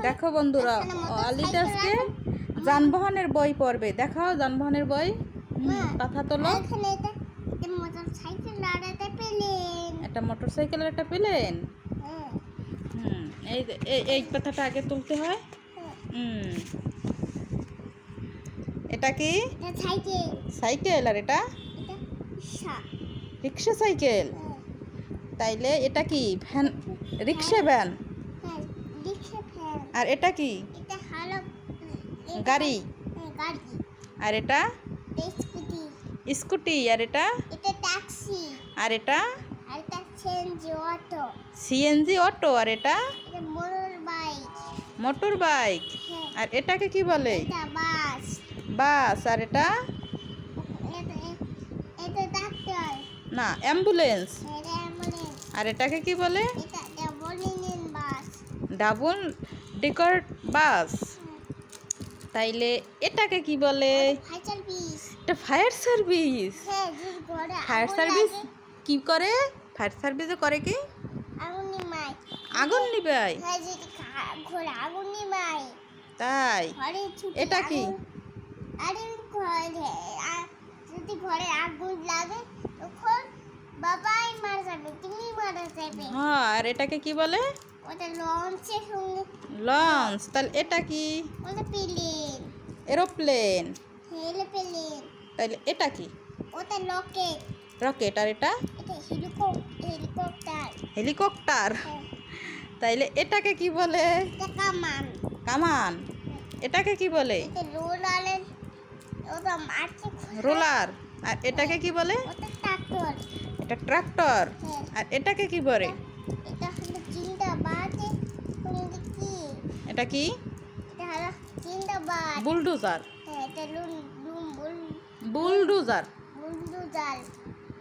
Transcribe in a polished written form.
দেখো বন্ধুরা, অলিটা আজকে যানবাহনের বই পড়বে। দেখাও যানবাহনের বই। কথা তোলো। একটা মোটরসাইকেলের একটা প্লেন। এই এই কথাটা আগে তুলতে হয়। এটা কি সাইকেল? আর এটা রিক্সা সাইকেল। তাইলে এটা কি ভ্যান? Rickshaw van. আর এটা কি গাড়ি? আর এটা স্কুটি। আর এটা আর এটা সিএনজি অটো। আর এটা মোটর বাইক। আর এটাকে কি বলে? বাস। আর এটা না, অ্যাম্বুলেন্স। আর এটাকে কি বলে? ডাবল ডেকার বাস। তাইলে এটাকে কি বলে? এটা ফায়ার সার্ভিস। ফায়ার সার্ভিস কি করে? ফায়ার সার্ভিসে করে কি? আগুন নিবাই। তাই এটা কি? যদি ঘরে আগুন লাগে তখন বাবাই মারা যাবে, তুমি মারা যাবে। হ্যাঁ। আর এটাকে কি বলে? ওটা লঞ্চের সঙ্গে। লঞ্চ। তাহলে এটা কি? ওটা প্লেন। এরোপ্লেন। এরোপ্লেন। তাহলে এটা কি? ওটা রকেট। রকেট। আর এটা? এটা হেলিকপ্টার। হেলিকপ্টার। তাইলে এটাকে কি বলে? এটা কামান। কামান। এটাকে কি বলে? এটা রোলার। ওটা মাটি রোলার। আর এটাকে কি বলে? ওটা ট্রাক্টর। এটা ট্রাক্টর। আর এটাকে কি বলে? এটা হলো জিন্দাবাদ। তুমি কি? এটা কি? এটা হলো জিন্দাবাদ। বুলডোজার। এটা বুলডোজার। বুলডোজার।